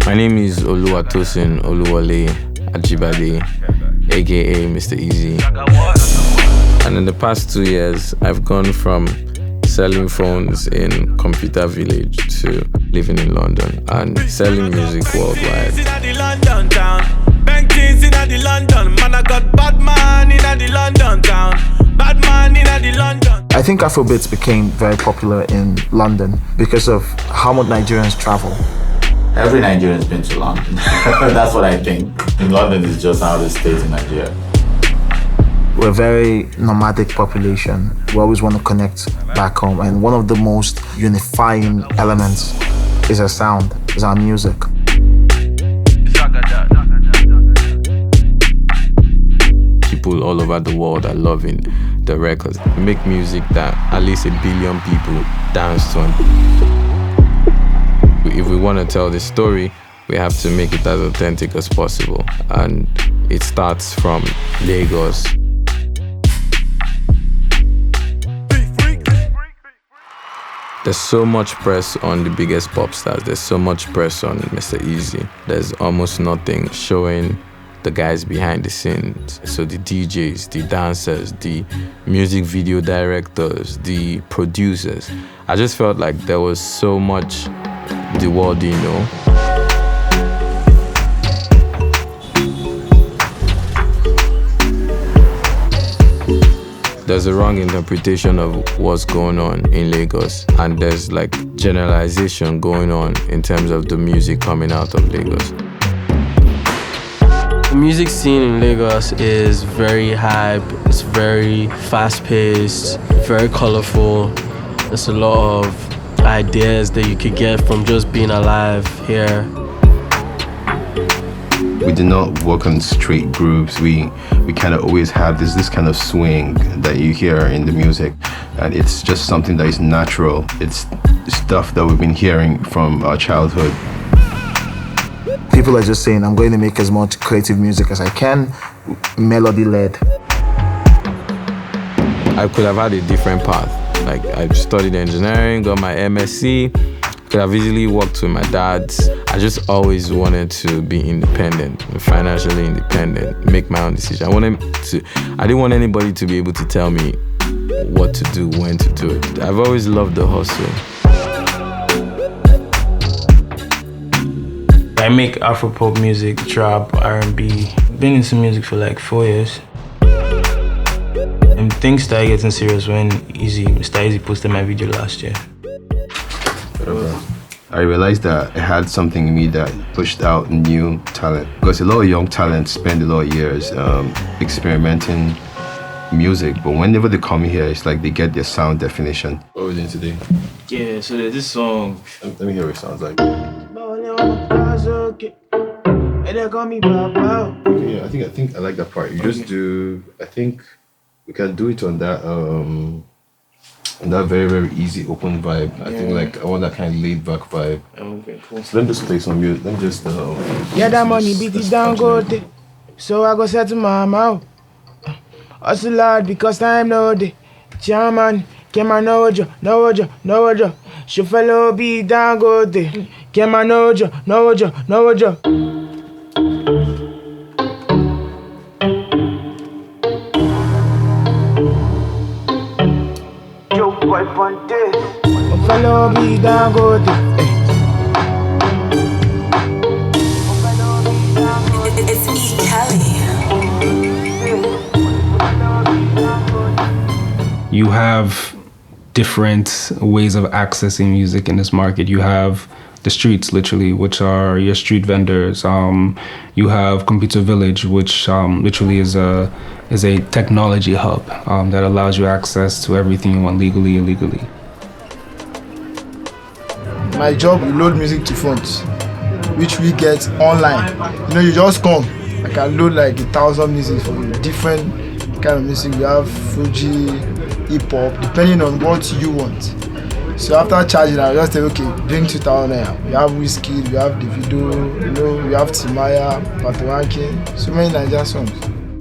My name is Oluwatosin Oluwole Ajibade, aka Mr Eazi. And in the past 2 years, I've gone from selling phones in Computer Village to living in London and selling music worldwide. I think Afrobeat became very popular in London because of how much Nigerians travel. Every Nigerian's been to London. That's what I think. In London is just another state in Nigeria. We're a very nomadic population. We always want to connect back home, and one of the most unifying elements is our sound, is our music. People all over the world are loving the records. We make music that at least 1 billion people dance to. If we want to tell this story, we have to make it as authentic as possible. And it starts from Lagos. There's so much press on the biggest pop stars. There's so much press on Mr Eazi. There's almost nothing showing the guys behind the scenes. So the DJs, the dancers, the music video directors, the producers. I just felt like there was so much the world didn't know. There's a wrong interpretation of what's going on in Lagos, and there's like generalization going on in terms of the music coming out of Lagos. The music scene in Lagos is very hype, it's very fast-paced, very colorful. There's a lot of ideas that you could get from just being alive here. We do not work on straight grooves. We kind of always have this kind of swing that you hear in the music, and it's just something that is natural. It's stuff that we've been hearing from our childhood. People are just saying, I'm going to make as much creative music as I can, melody-led. I could have had a different path. Like, I studied engineering, got my MSc, could have easily worked with my dad. I just always wanted to be independent, financially independent, make my own decision. I didn't want anybody to be able to tell me what to do, when to do it. I've always loved the hustle. I make Afro-pop music, trap, R&B. Been into music for like 4 years. And things started getting serious when Mr Eazi posted my video last year. I realized that I had something in me that pushed out new talent. Because a lot of young talent spend a lot of years experimenting music, but whenever they come here, it's like they get their sound definition. What are we doing today? Yeah, so there's this song. Let me hear what it sounds like. Okay, yeah, I think I like that part. You just do. I think we can do it on that very, very easy open vibe. I think like I want that kind of laid back vibe. Okay, cool. So let me just play some music. Let me just yeah, that money beat it down good. So I go say to my mouth, hustle hard because time no day. Chairman, came on no job. She fellow beat down good. Came on no job. Follow me down, go It's E. Kelly. You have different ways of accessing music in this market. You have the streets, literally, which are your street vendors. You have Computer Village, which literally is a technology hub that allows you access to everything you want legally, illegally. My job, we load music to phones, which we get online. You know, you just come. I can load like 1,000 music for you, different kind of music. We have Fuji, hip hop, depending on what you want. So after charging, I just say, okay, bring 2,000 naira. We have Whiskey, we have Davido, you know, we have Timaya, Patoranking, so many Nigerian songs.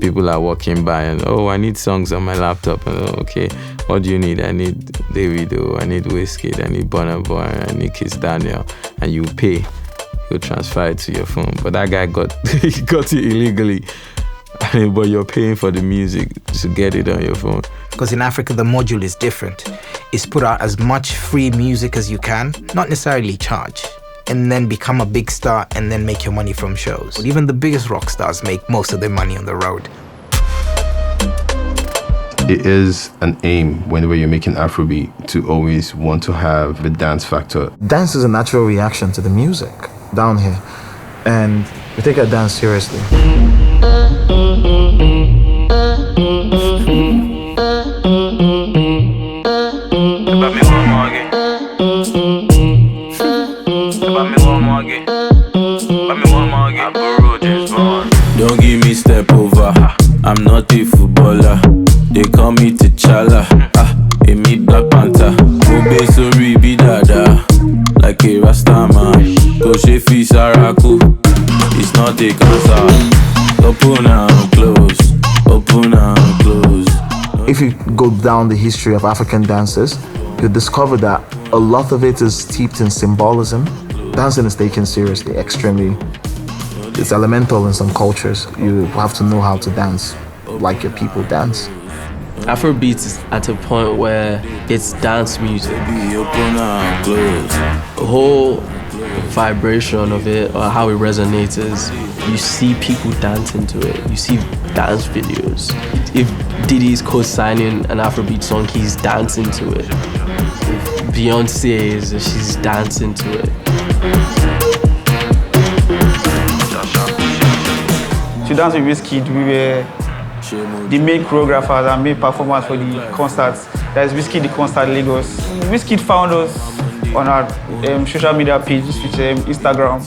People are walking by and, oh, I need songs on my laptop. And, oh, okay, what do you need? I need Davido, I need Whiskey, I need Burna Boy, I need Kiss Daniel. And you pay. he'll transfer it to your phone. But that guy he got it illegally. But you're paying for the music to get it on your phone. Because in Africa, the module is different. It's put out as much free music as you can, not necessarily charge, and then become a big star and then make your money from shows. But even the biggest rock stars make most of their money on the road. It is an aim whenever you're making Afrobeat to always want to have the dance factor. Dance is a natural reaction to the music down here, and we take our dance seriously. Don't give me step over, I'm not a footballer. They call me T'Challa, me Black Panther. Obe sorry be dada, like a Rasta man. Toshefi Saraku, it's not a cancer. Open and close, open and close. If you go down the history of African dances, you'll discover that a lot of it is steeped in symbolism. Dancing is taken seriously, extremely. It's elemental in some cultures. You have to know how to dance like your people dance. Afrobeat is at a point where it's dance music. The whole vibration of it, or how it resonates, is you see people dancing to it. You see dance videos. If Diddy's co-signing an Afrobeat song, he's dancing to it. If Beyonce she's dancing to it. To dance with Wizkid, we were the main choreographers and main performers for the concerts. That is Wizkid, the concert Lagos. Wizkid found us on our social media pages, which Instagram.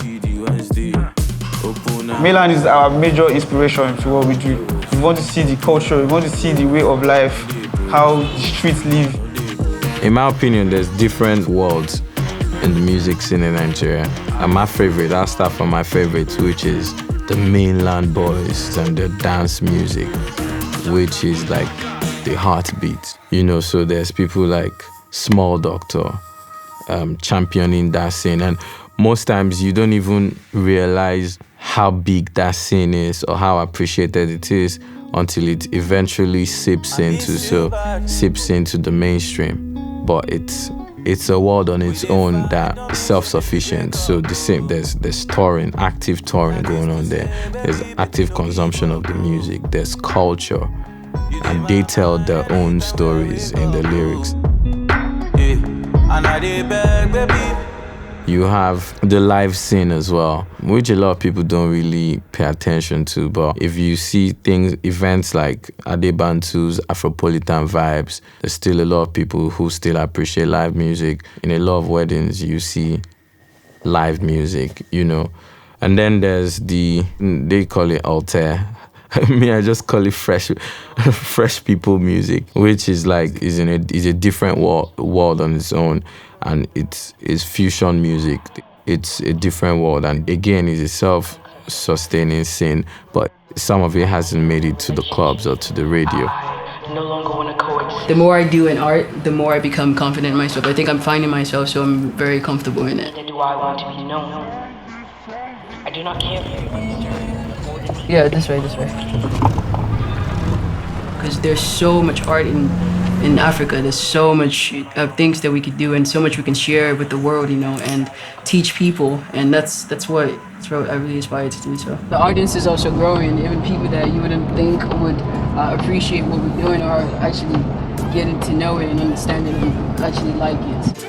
Mainland is our major inspiration to what we do. We want to see the culture, we want to see the way of life, how the streets live. In my opinion, there's different worlds in the music scene in Nigeria. And my favorite, I'll start from my favorites, which is the mainland boys and their dance music, which is like the heartbeat. So there's people like Small Doctor championing that scene. And most times you don't even realize how big that scene is or how appreciated it is until it eventually sips into the mainstream. But it's a world on its own that is self-sufficient. So the same, there's touring, active touring going on there. There's active consumption of the music. There's culture, and they tell their own stories in the lyrics. You have the live scene as well, which a lot of people don't really pay attention to. But if you see events like Adebantu's Afropolitan vibes, there's still a lot of people who still appreciate live music. In a lot of weddings, you see live music, And then there's they call it alter. I just call it fresh people music, which is a different world on its own. And it's fusion music. It's a different world, and again, it's a self-sustaining scene, but some of it hasn't made it to the clubs or to the radio. The more I do in art, the more I become confident in myself. I think I'm finding myself, so I'm very comfortable in it. Do I want to be known? I do not care. Yeah, this way. Because there's so much art in Africa. There's so much things that we could do, and so much we can share with the world, and teach people. And that's what I really aspire to do. So the audience is also growing. Even people that you wouldn't think would appreciate what we're doing are actually getting to know it and understand it and actually like it.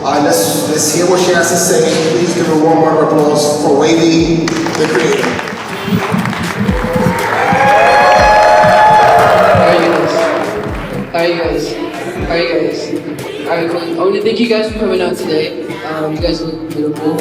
Let's hear what she has to say. Please give her one round of applause for Wavy, the creator. How are you guys? Alright, cool. I want to thank you guys for coming out today. You guys look beautiful.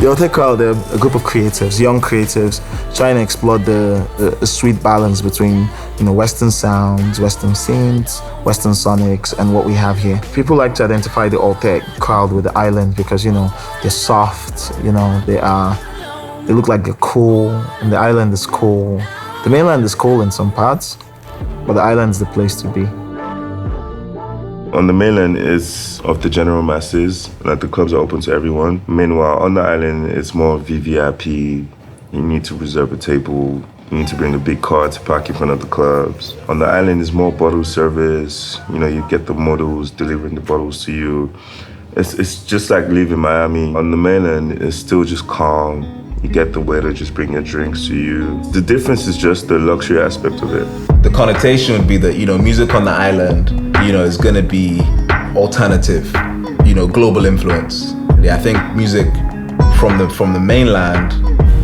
The Authentic Crowd, they're a group of creatives, young creatives, trying to explore the sweet balance between, Western sounds, Western synths, Western sonics, and what we have here. People like to identify the Authentic Crowd with the island because, they're soft, they look like they're cool, and the island is cool. The mainland is cool in some parts, but the island's the place to be. On the mainland, it's of the general masses, like the clubs are open to everyone. Meanwhile, on the island, it's more VVIP. You need to reserve a table. You need to bring a big car to park in front of the clubs. On the island, it's more bottle service. You get the models delivering the bottles to you. It's just like leaving Miami. On the mainland, it's still just calm. You get the waiter just bring your drinks to you. The difference is just the luxury aspect of it. The connotation would be that, music on the island, is gonna be alternative, global influence. Yeah, I think music from the mainland,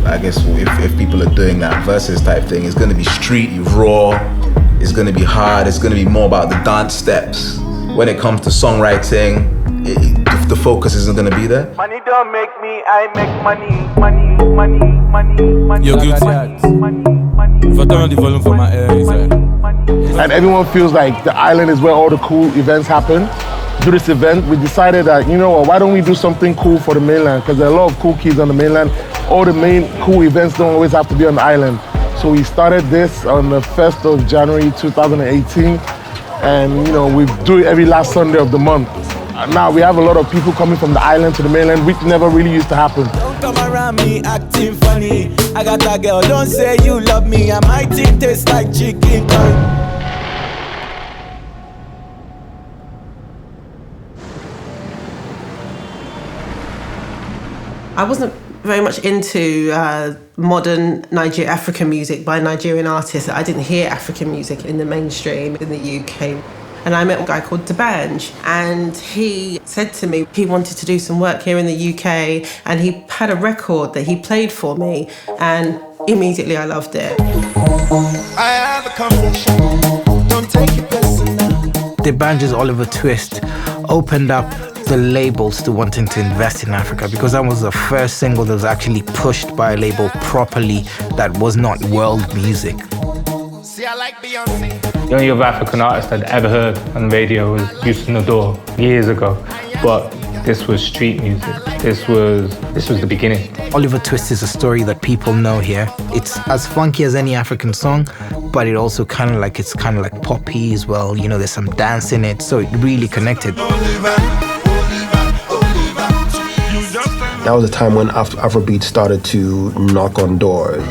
I guess if people are doing that versus type thing, it's gonna be street, raw, it's gonna be hard, it's gonna be more about the dance steps. When it comes to songwriting, the focus isn't gonna be there. Money don't make me, I make money. Yo, guilty act. If I turn on the volume for my ears, And everyone feels like the island is where all the cool events happen. Do this event, we decided that, why don't we do something cool for the mainland? Because there are a lot of cool kids on the mainland. All the main cool events don't always have to be on the island. So we started this on the 1st of January 2018. And, we do it every last Sunday of the month. Now we have a lot of people coming from the island to the mainland, which never really used to happen. Don't come around me acting funny. I got that girl, don't say you love me. I might taste like chicken curry. I wasn't very much into modern African music by Nigerian artists. I didn't hear African music in the mainstream in the UK. And I met a guy called D'banj, and he said to me he wanted to do some work here in the UK, and he had a record that he played for me, and immediately I loved it. I have a confession, don't take it personal. D'banj's Oliver Twist opened up the labels to wanting to invest in Africa, because that was the first single that was actually pushed by a label properly that was not world music. See, I like Beyonce. The only other African artist I'd ever heard on radio was Youssou N'Dour years ago, but this was street music. This was the beginning. Oliver Twist is a story that people know here. It's as funky as any African song, but it also kind of like poppy as well. There's some dance in it, so it really connected. That was a time when Afrobeat started to knock on doors.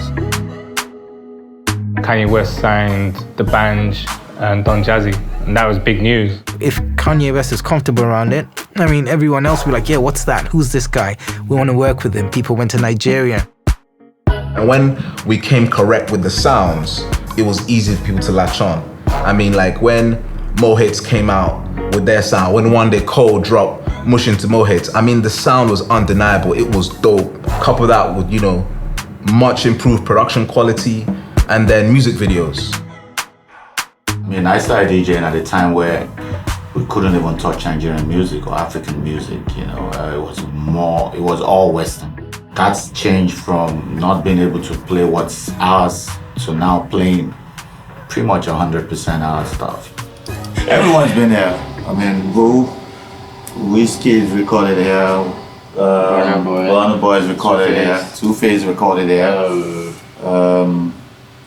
Kanye West signed D'banj and Don Jazzy, and that was big news. If Kanye West is comfortable around it, everyone else will be like, yeah, what's that? Who's this guy? We want to work with him. People went to Nigeria. And when we came correct with the sounds, it was easy for people to latch on. When Mo Hits came out with their sound, when One Day Cold dropped Mush into Mo Hits, the sound was undeniable. It was dope. Couple that with, much improved production quality, and then music videos. I started DJing at a time where we couldn't even touch Nigerian music or African music, it was all Western. That's changed from not being able to play what's ours to now playing pretty much 100% our stuff. Everyone's been here. Whiskey's recorded here, Burna Boy's recorded here, Two-Face recorded here.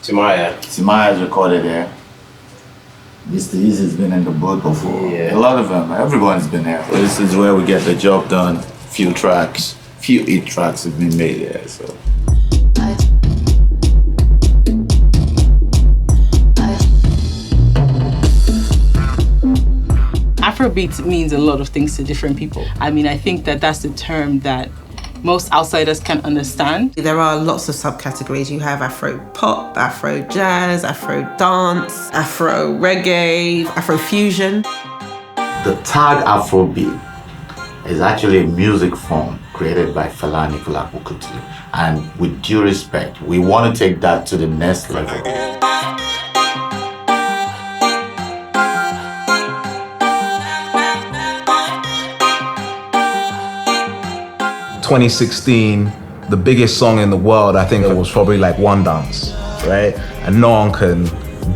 Timaya's recorded there. Mr Eazi's been in the booth before. Yeah. A lot of them. Everyone's been there. This is where we get the job done. Few tracks, few 8 tracks have been made there. So. Afrobeat means a lot of things to different people. I think that's the term that most outsiders can understand. There are lots of subcategories. You have Afro pop, Afro jazz, Afro dance, Afro reggae, Afro fusion. The tag Afrobeat is actually a music form created by Fela Anikulapo Kuti. And with due respect, we want to take that to the next level. 2016, the biggest song in the world, I think it was probably like One Dance, right? And no one can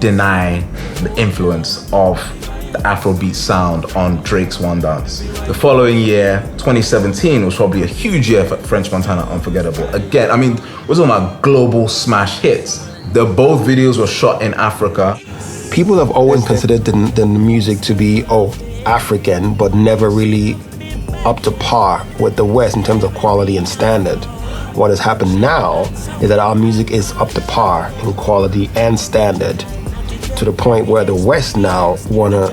deny the influence of the Afrobeat sound on Drake's One Dance. The following year, 2017, was probably a huge year for French Montana Unforgettable. Again, I mean, we're talking about global smash hits. Both videos were shot in Africa. People have always considered the music to be, African, but never really up to par with the West in terms of quality and standard. What has happened now is that our music is up to par in quality and standard, to the point where the West now wanna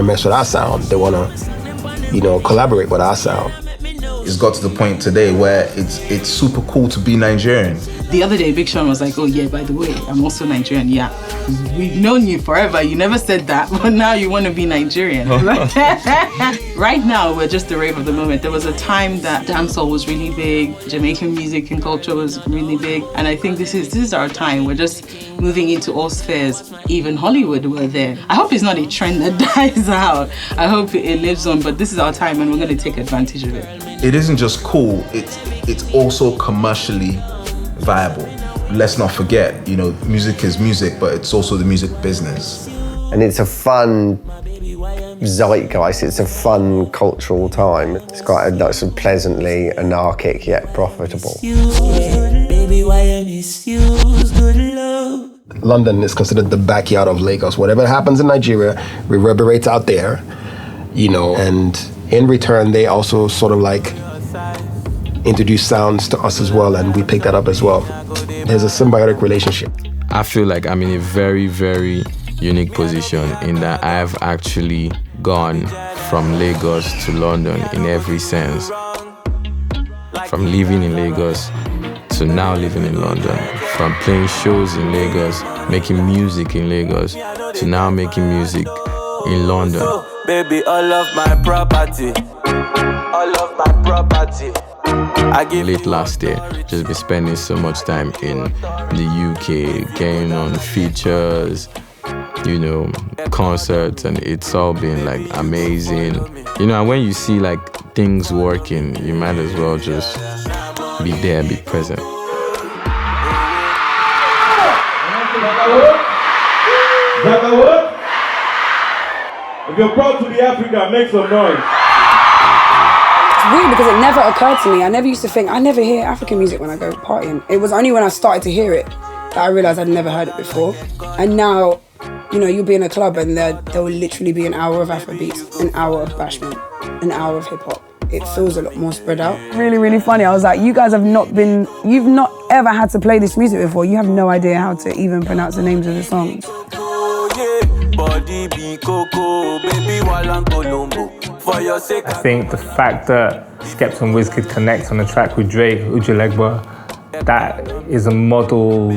mess with our sound. They wanna, collaborate with our sound. It's got to the point today where it's super cool to be Nigerian. The other day, Big Sean was like, oh yeah, by the way, I'm also Nigerian. Yeah, we've known you forever. You never said that, but now you want to be Nigerian. Right now, we're just the rave of the moment. There was a time that dancehall was really big, Jamaican music and culture was really big, and I think this is our time. We're just moving into all spheres. Even Hollywood, we're there. I hope it's not a trend that dies out. I hope it lives on, but this is our time and we're going to take advantage of it. It isn't just cool, it's also commercially viable. Let's not forget, music is music, but it's also the music business. And it's a fun zeitgeist, it's a fun cultural time. It's quite a pleasantly anarchic yet profitable. London is considered the backyard of Lagos. Whatever happens in Nigeria reverberates out there, and in return, they also sort of like introduce sounds to us as well, and we pick that up as well. There's a symbiotic relationship. I feel like I'm in a very, very unique position in that I have actually gone from Lagos to London in every sense. From living in Lagos to now living in London. From playing shows in Lagos, making music in Lagos, to now making music in London. Baby, all of my property. All of my property. Late last year, just been spending so much time in the UK, getting on features, concerts, and it's all been like amazing. And when you see like things working, you might as well just be there, be present. If you're proud to be African, make some noise. It's weird because it never occurred to me. I never used to think, I never hear African music when I go partying. It was only when I started to hear it that I realised I'd never heard it before. And now, you'll be in a club and there will literally be an hour of Afrobeats, an hour of bashment, an hour of hip hop. It feels a lot more spread out. Really, really funny. I was like, you've not ever had to play this music before. You have no idea how to even pronounce the names of the songs. I think the fact that Skepta and Wizkid connect on the track with Drake, Ujalegba, that is a model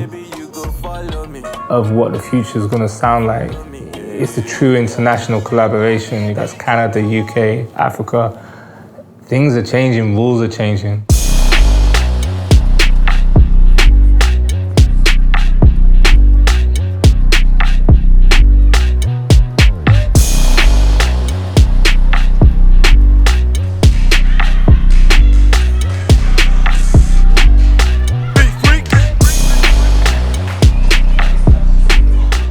of what the future is going to sound like. It's a true international collaboration. That's Canada, UK, Africa. Things are changing, rules are changing.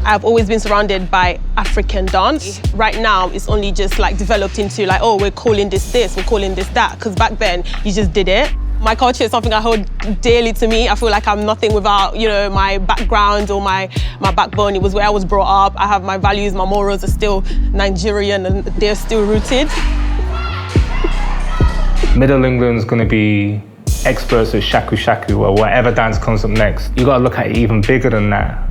I've always been surrounded by African dance. Right now, it's only just like developed into like, oh, we're calling this, we're calling this that, because back then, you just did it. My culture is something I hold dearly to me. I feel like I'm nothing without, my background or my backbone. It was where I was brought up. I have my values, my morals are still Nigerian and they're still rooted. Middle England's gonna be experts at shaku shaku or whatever dance comes up next. You gotta look at it even bigger than that.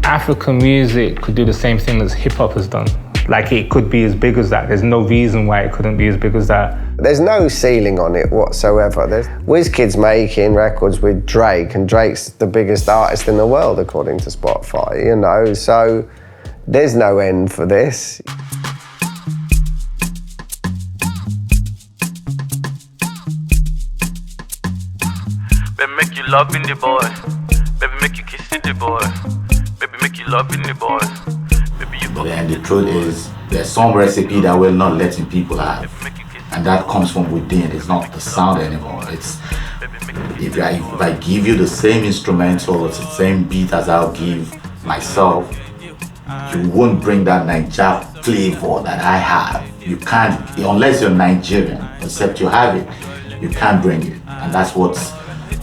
African music could do the same thing that hip hop has done. Like it could be as big as that. There's no reason why it couldn't be as big as that. There's no ceiling on it whatsoever. Wizkid's making records with Drake, and Drake's the biggest artist in the world according to Spotify, so there's no end for this. Baby, make you love in the boy. Baby, make you kiss in the boy. Baby, make you love in the boy. Baby, you go. And the truth is, there's some recipe that we're not letting people have. And that comes from within. It's not the sound anymore. It's if I give you the same instrumental or the same beat as I'll give myself, you won't bring that Niger flavor that I have. You can't, unless you're Nigerian, except you have it, you can't bring it. And that's what's,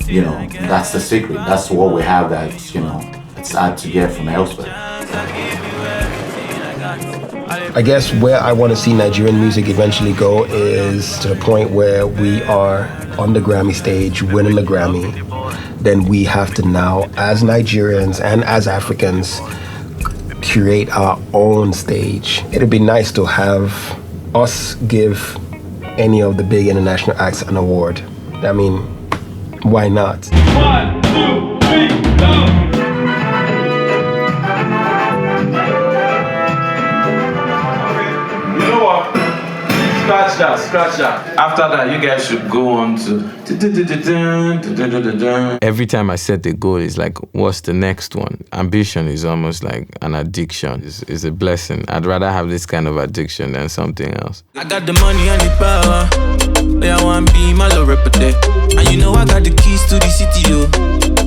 that's the secret. That's what we have that, it's hard to get from elsewhere. I guess where I want to see Nigerian music eventually go is to the point where we are on the Grammy stage, winning the Grammy. Then we have to now, as Nigerians and as Africans, curate our own stage. It'd be nice to have us give any of the big international acts an award. I mean, why not? 1, 2, 3, go! Scratch that. After that, you guys should go on to. Every time I set the goal, it's like, what's the next one? Ambition is almost like an addiction. It's a blessing. I'd rather have this kind of addiction than something else. I got the money and the power. Yeah, I want to be my low reputation. And you know I got the keys to the city, yo.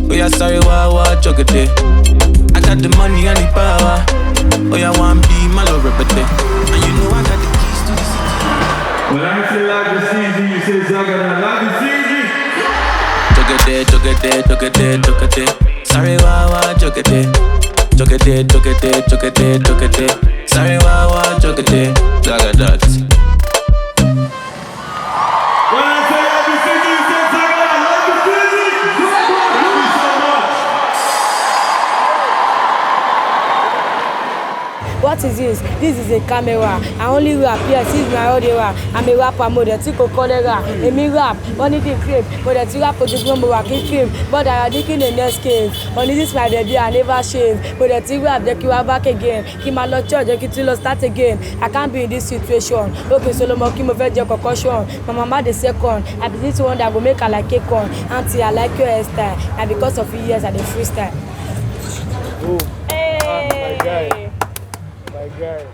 Oh yeah, sorry, why, jog it there. I got the money and the power. Oh yeah, I want to be my low reputation. And you know I got the keys to the city. When I say like the CZ, you say Zagada, like the CZ. Jog it there. Sorry, why, jog it there. Jog it there. Sorry, why, jog it there. Zagada. When I say like the CZ, you say Zagada, like the CZ. Thank you so much. What is this? This is a camera. I only rap. Yes, this is my audio rap. I'm a rapper model. Tico cholera. A me rap. Only the crib. But the rap for the number one crib. But I am digging the next cave. Only this my debut. I never shave. But the rap, they keep back again. Keep my lot church. They keep to start again. I can't be in this situation. Okay, so no more keep my concussion. My mama the second. I be this one that will make her like cake on. Auntie, I like your hairstyle. And because of years, I the freestyle. Oh, hey. My guy.